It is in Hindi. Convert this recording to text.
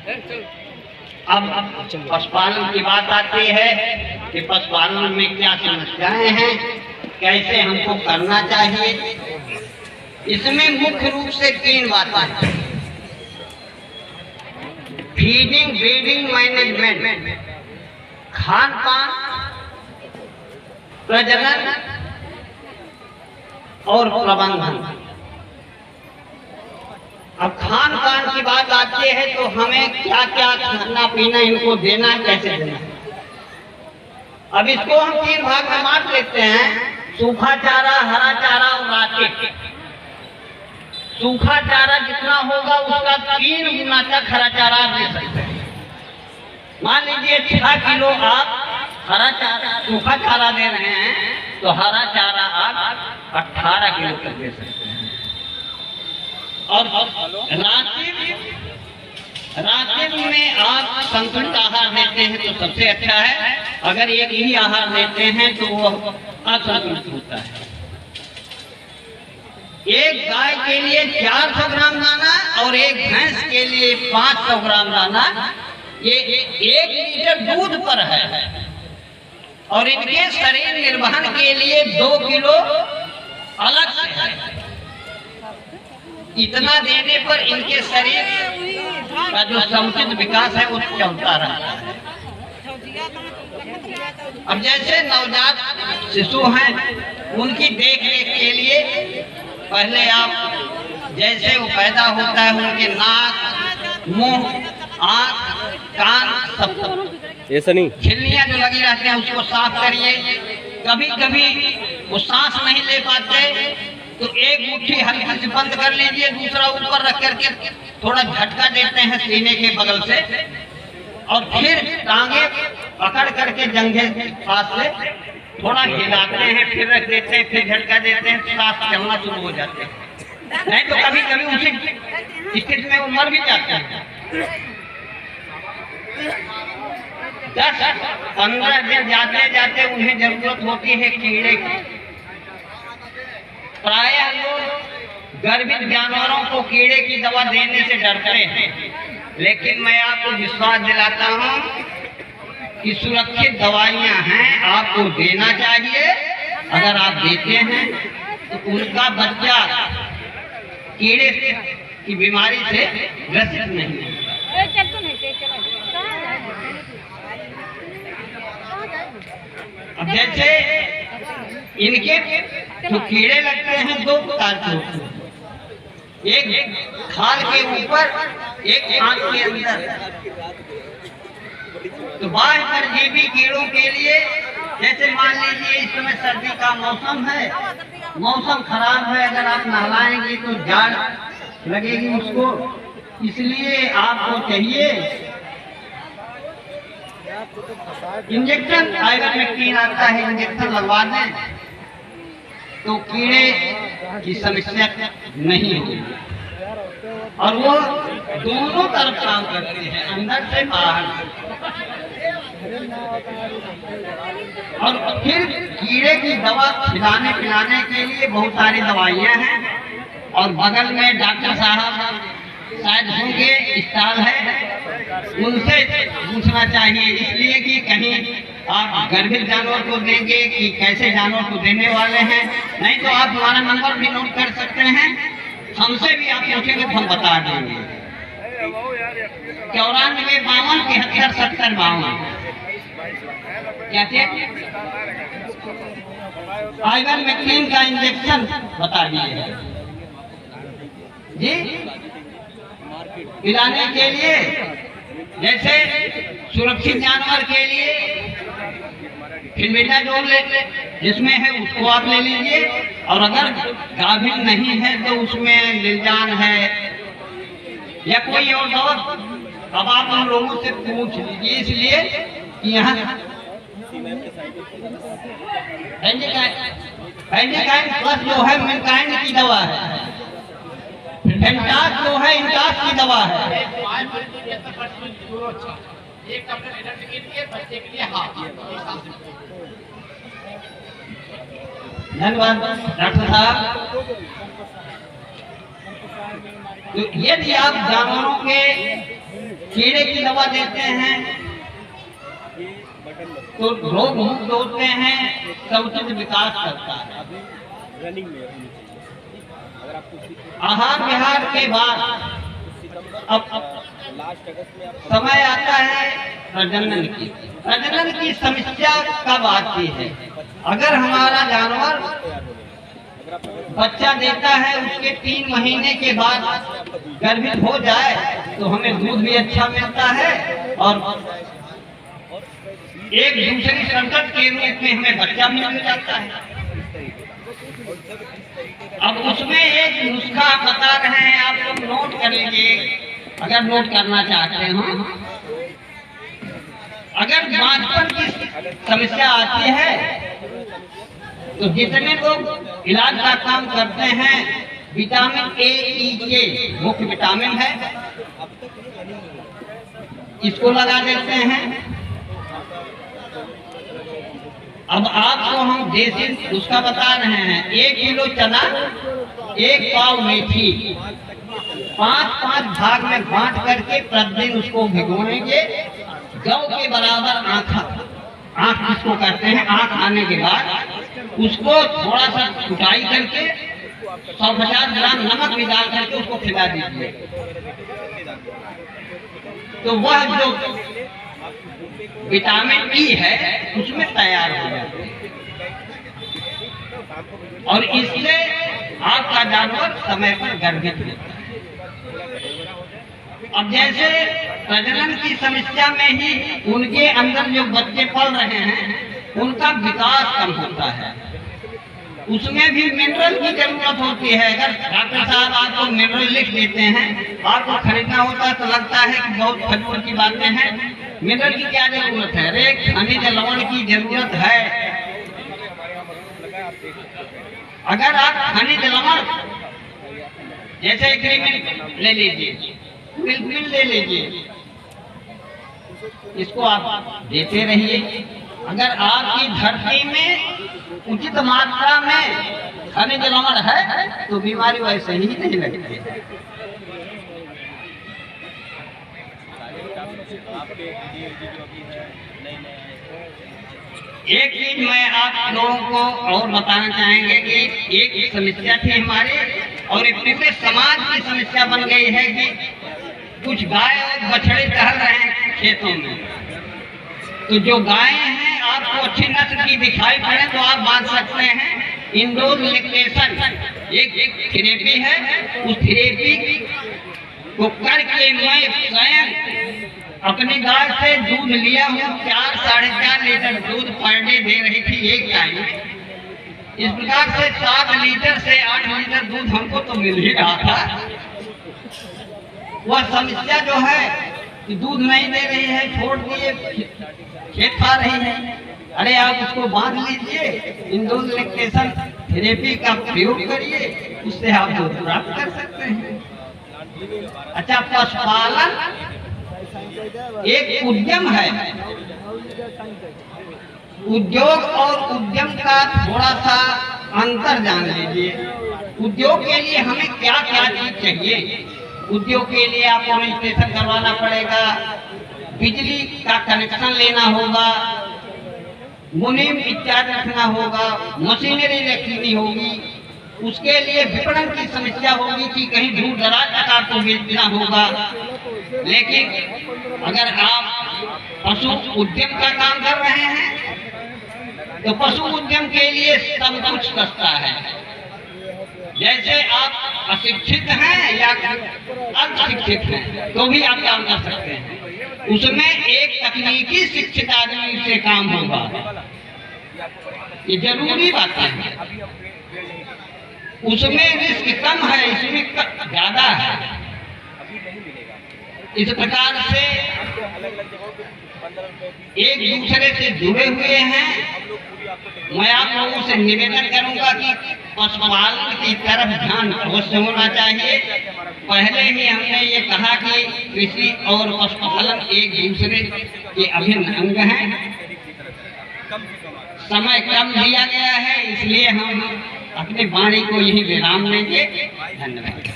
अब पशुपालन की बात आती है कि पशुपालन में क्या समस्याएं हैं, कैसे हमको करना चाहिए। इसमें मुख्य रूप से 3 बातें हैं: फीडिंग, ब्रीडिंग, मैनेजमेंट, खान पान, प्रजनन और प्रबंधन। अब खान पान की बात आती है तो हमें क्या क्या खाना पीना इनको देना है, कैसे देना है। अब इसको हम 3 भाग में बांट लेते हैं: सूखा चारा, हरा चारा और राखी। सूखा चारा जितना होगा उसका 3 गुना तक हरा चारा आप दे सकते हैं। मान लीजिए 6 किलो आप हरा चारा, सूखा चारा दे रहे हैं तो हरा चारा आप 18 किलो तक दे सकते हैं। और रात्रि में आप संतुलित आहार देते हैं तो सबसे अच्छा है। अगर एक ही आहार देते हैं तो वह असंतुलित होता है। एक गाय के लिए 400 ग्राम दाना और एक भैंस के लिए 500 ग्राम दाना, ये 1 लीटर दूध पर है। और इनके शरीर निर्वहन के लिए 2 किलो अलग से है। इतना देने पर इनके शरीर का जो समुचित विकास है वो चलता रहता है। अब जैसे नवजात शिशु हैं, उनकी देखरेख के लिए पहले आप जैसे वो पैदा होता है उनके नाक, मुंह, आँख, कान सब ऐसा नहीं, झिल्लियाँ जो लगी रहती हैं उसको साफ करिए। कभी कभी वो सांस नहीं ले पाते तो एक मुट्ठी हल्की से बंद कर लीजिए, दूसरा ऊपर रख करके थोड़ा झटका देते हैं सीने के बगल से, और फिर टांगे पकड़ करके जंघे के पास से थोड़ा हिलाते हैं, फिर रख देते हैं, फिर झटका देते हैं, सांस चलना शुरू हो जाते हैं। नहीं तो कभी कभी उसी स्थिति में वो मर भी जाते हैं। 10-15 दिन जाते जाते उन्हें जरूरत होती है कीड़े की। प्रायः लोग गर्भित जानवरों को कीड़े की दवा देने से डरते हैं, लेकिन मैं आपको विश्वास दिलाता हूं कि सुरक्षित दवाइयां हैं, आपको देना चाहिए। अगर आप देते हैं तो उनका बच्चा कीड़े की बीमारी से ग्रसित नहीं है। अब जैसे इनके जो कीड़े लगते हैं 2 प्रकार के होते हैं, एक खाल के ऊपर, एक आंख के अंदर। तो बाह्य परजीवी कीड़ों के लिए, जैसे मान लीजिए इस समय सर्दी का मौसम है, मौसम खराब है, अगर आप नहलाएंगे तो जाड़ लगेगी उसको, इसलिए आपको चाहिए इंजेक्शन। आइवरमेक्टिन आता है, इंजेक्शन लगवा दें तो कीड़े की समस्या नहीं होगी। और वो दोनों तरफ काम करते हैं, अंदर से बाहर। और फिर कीड़े की दवा खिलाने पिलाने के लिए बहुत सारी दवाइयां हैं, और बगल में डॉक्टर साहब शायद होंगे, स्टॉल है, उनसे पूछना चाहिए। इसलिए कि कहीं आप गर्भित जानवर को देंगे कि कैसे जानवर को देने वाले हैं। नहीं तो आप हमारा नंबर भी नोट कर सकते हैं, हमसे भी आप पूछेंगे तो हम बता देंगे। 94 52 73 70 52 क्या थे? आइवरमेक्टिन का इंजेक्शन बता दिए जी, पिलाने के लिए। जैसे सुरक्षित जानवर के लिए फिल्मेटाजोल जिसमें है उसको आप ले लीजिए, और अगर गाभिन नहीं है तो उसमें लिलजान है या कोई और दवा, अब आप उन लोगों से पूछ लीजिए। इसलिए कि यहाँ प्लस जो है मिनकाइंड की दवा है, फेंटास जो है इंटास की दवा है। धन्यवाद डॉक्टर साहब। तो यदि आप जानवरों के कीड़े की दवा देते हैं तो रोग मुक्त होते हैं, समुचित विकास करता है। आहार विहार के बाद अब समय आता है प्रजनन की। प्रजनन की समस्या कब आती है? अगर हमारा जानवर बच्चा देता है, उसके 3 महीने के बाद गर्भित हो जाए तो हमें दूध भी अच्छा मिलता है और एक दूसरी संकट के रूप में हमें बच्चा भी मिल जाता है। अब उसमें एक नुस्खा बता रहे हैं, आप लोग नोट कर लीजिए अगर नोट करना चाहते हो। अगर बांझपन की समस्या आती है तो जितने लोग इलाज का काम करते हैं, विटामिन ए, ई के मुख्य विटामिन है, इसको लगा देते हैं। अब आपको हम देसी नुस्खा बता रहे हैं। 1 किलो चना, 1 पाव मेथी 5-5 भाग में बांट करके प्रतिदिन उसको भिगोएंगे। जौ के बराबर आँख जिसको कहते हैं, आँख आने के बाद उसको थोड़ा सा कुटाई करके 150 ग्राम नमक भी डाल करके उसको खिला दीजिए, तो वह जो विटामिन ई है उसमें तैयार हो जाता है और इससे आपका जानवर समय पर गर्भित होता है। अब जैसे प्रजनन की समस्या में ही उनके अंदर जो बच्चे पल रहे हैं उनका विकास कम होता है, उसमें भी मिनरल की जरूरत होती है। अगर डॉक्टर साहब आपको मिनरल लिख देते हैं, आपको खरीदना होता है तो लगता है कि बहुत फजूल की बातें हैं। मिनरल की क्या जरूरत है? अरे खनिज लवण की जरूरत है। अगर आप खनिज लवण जैसे एग्रीमेंट ले लीजिए, मिल्क ले लीजिए, इसको आप देते रहिए। अगर आपकी धरती में उचित मात्रा में खनिज लवण है तो बीमारी वैसे ही नहीं लगती है। एक चीज मैं आप लोगों को और बताना चाहेंगे कि एक समस्या थी हमारे और एक पूरे समाज की समस्या बन गई है कि कुछ गाय और बछड़े टहल रहे हैं खेतों में, तो जो गायें हैं आपको अच्छी नस्ल की दिखाई पड़े तो आप बांध सकते हैं। इंडोर लैक्टेशन एक थेरेपी है, उस थेरेपी को करके मैं स्वयं अपनी गाय से दूध लिया हूँ। 4-4.5 लीटर दूध पर डे दे रही थी एक टाइम। इस प्रकार से 7 लीटर से 8 लीटर दूध हमको तो मिल ही रहा था। वह समस्या जो है कि दूध नहीं दे रही है, छोड़ दिए, खेत खा रही है। अरे आप उसको बांध लीजिए, इंडोर लैक्टेशन थेरेपी का प्रयोग करिए, उससे आप दूध प्राप्त कर सकते हैं। अच्छा, पशुपालन एक उद्यम है। उद्योग और उद्यम का थोड़ा सा अंतर जान लीजिए। उद्योग के लिए हमें क्या क्या चीज चाहिए? उद्योग के लिए आपको रजिस्ट्रेशन करवाना पड़ेगा, बिजली का कनेक्शन लेना होगा, मुनीम इत्यादि रखना होगा, मशीनरी रखनी होगी। उसके लिए विपणन की समस्या होगी कि कहीं दूर दराज तक आपको बेचना होगा। लेकिन अगर आप पशु उद्यम का काम कर रहे हैं तो पशु उद्यम के लिए सब कुछ सस्ता है। जैसे आप अशिक्षित हैं या अशिक्षित हैं तो भी आप काम कर सकते हैं। उसमें एक तकनीकी शिक्षित आदमी से काम होगा, ये जरूरी बात है। उसमें रिस्क कम है, इसमें ज्यादा है। इस प्रकार से एक दूसरे से जुड़े हुए हैं। मैं आप लोगों से निवेदन करूंगा कि पशुपालन की तरफ ध्यान अवश्य होना चाहिए। पहले ही हमने ये कहा कि कृषि और पशुपालन एक दूसरे के अभिन्न अंग हैं। समय कम दिया गया है, इसलिए हम अपनी वाणी को यही विराम देंगे। धन्यवाद।